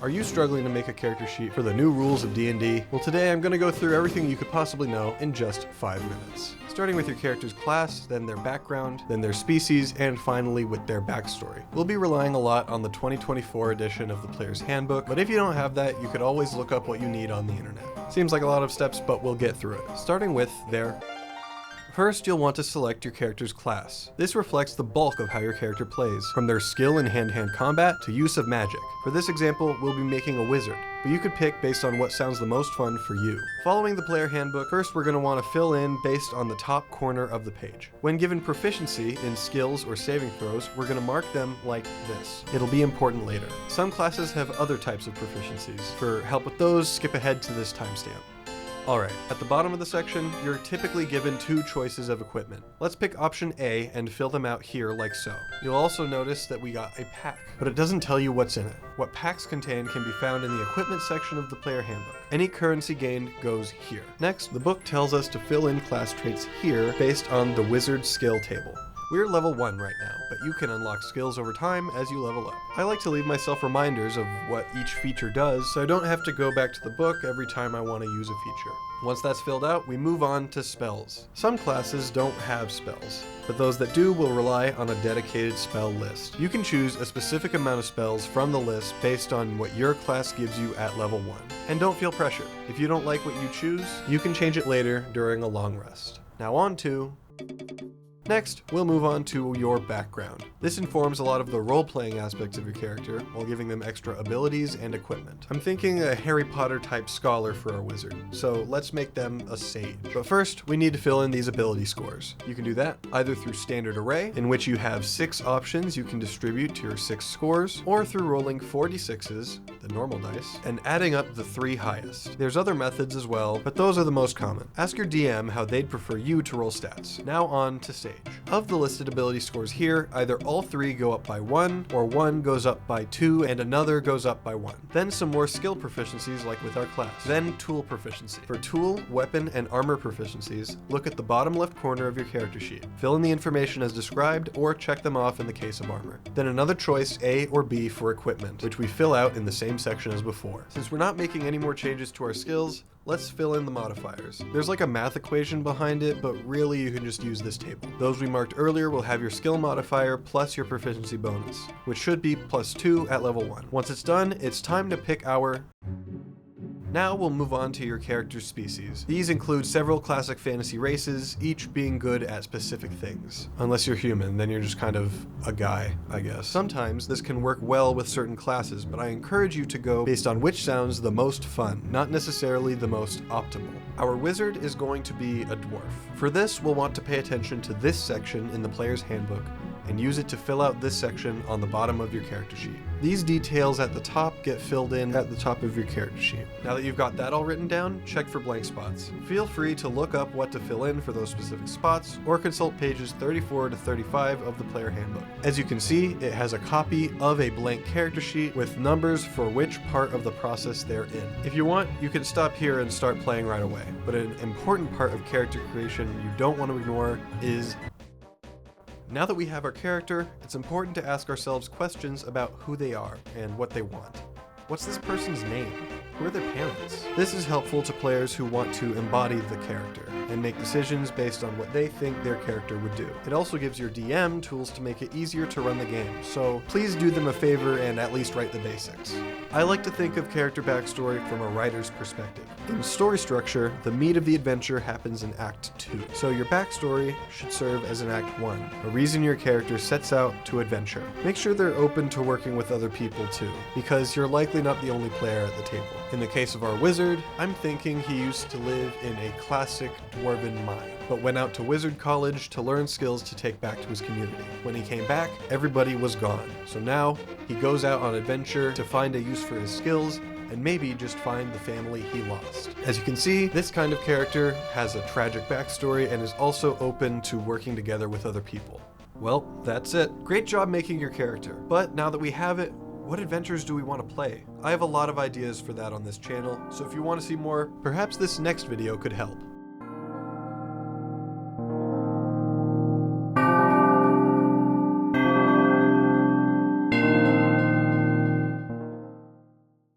Are you struggling to make a character sheet for the new rules of D&D? Well, today I'm going to go through everything you could possibly know in just 5 minutes. Starting with your character's class, then their background, then their species, and finally with their backstory. We'll be relying a lot on the 2024 edition of the Player's Handbook, but if you don't have that, you could always look up what you need on the internet. Seems like a lot of steps, but we'll get through it. Starting with their... First, you'll want to select your character's class. This reflects the bulk of how your character plays, from their skill in hand-to-hand combat to use of magic. For this example, we'll be making a wizard, but you could pick based on what sounds the most fun for you. Following the player handbook, first we're going to want to fill in based on the top corner of the page. When given proficiency in skills or saving throws, we're going to mark them like this. It'll be important later. Some classes have other types of proficiencies. For help with those, skip ahead to this timestamp. Alright, at the bottom of the section, you're typically given 2 choices of equipment. Let's pick option A and fill them out here like so. You'll also notice that we got a pack, but it doesn't tell you what's in it. What packs contain can be found in the equipment section of the player handbook. Any currency gained goes here. Next, the book tells us to fill in class traits here based on the wizard skill table. We're level 1 right now, but you can unlock skills over time as you level up. I like to leave myself reminders of what each feature does, so I don't have to go back to the book every time I want to use a feature. Once that's filled out, we move on to spells. Some classes don't have spells, but those that do will rely on a dedicated spell list. You can choose a specific amount of spells from the list based on what your class gives you at level 1. And don't feel pressure. If you don't like what you choose, you can change it later during a long rest. Now on to... Next, we'll move on to your background. This informs a lot of the role-playing aspects of your character, while giving them extra abilities and equipment. I'm thinking a Harry Potter type scholar for our wizard, so let's make them a sage. But first, we need to fill in these ability scores. You can do that either through standard array, in which you have 6 options you can distribute to your 6 scores, or through rolling 4d6s, the normal dice, and adding up the 3 highest. There's other methods as well, but those are the most common. Ask your DM how they'd prefer you to roll stats. Now on to sage. Of the listed ability scores here, either all 3 go up by 1, or 1 goes up by 2, and another goes up by 1. Then some more skill proficiencies like with our class. Then tool proficiency. For tool, weapon, and armor proficiencies, look at the bottom left corner of your character sheet. Fill in the information as described, or check them off in the case of armor. Then another choice, A or B, for equipment, which we fill out in the same section as before. Since we're not making any more changes to our skills, let's fill in the modifiers. There's like a math equation behind it, but really you can just use this table. Those we marked earlier will have your skill modifier plus your proficiency bonus, which should be +2 at level 1. Once it's done, it's time to pick our... Now we'll move on to your character's species. These include several classic fantasy races, each being good at specific things. Unless you're human, then you're just kind of a guy, I guess. Sometimes this can work well with certain classes, but I encourage you to go based on which sounds the most fun, not necessarily the most optimal. Our wizard is going to be a dwarf. For this, we'll want to pay attention to this section in the player's handbook and use it to fill out this section on the bottom of your character sheet. These details at the top get filled in at the top of your character sheet. Now that you've got that all written down, check for blank spots. Feel free to look up what to fill in for those specific spots, or consult pages 34 to 35 of the player handbook. As you can see, it has a copy of a blank character sheet with numbers for which part of the process they're in. If you want, you can stop here and start playing right away. But an important part of character creation you don't want to ignore is... Now that we have our character, it's important to ask ourselves questions about who they are and what they want. What's this person's name? Who are their parents? This is helpful to players who want to embody the character and make decisions based on what they think their character would do. It also gives your DM tools to make it easier to run the game, so please do them a favor and at least write the basics. I like to think of character backstory from a writer's perspective. In story structure, the meat of the adventure happens in Act 2, so your backstory should serve as an Act 1, a reason your character sets out to adventure. Make sure they're open to working with other people too, because you're likely not the only player at the table. In the case of our wizard, I'm thinking he used to live in a classic dwarven mine, but went out to wizard college to learn skills to take back to his community. When he came back, everybody was gone, so now he goes out on adventure to find a use for his skills and maybe just find the family he lost. As you can see, this kind of character has a tragic backstory and is also open to working together with other people. Well, that's it. Great job making your character, but now that we have it, what adventures do we want to play? I have a lot of ideas for that on this channel, so if you want to see more, perhaps this next video could help.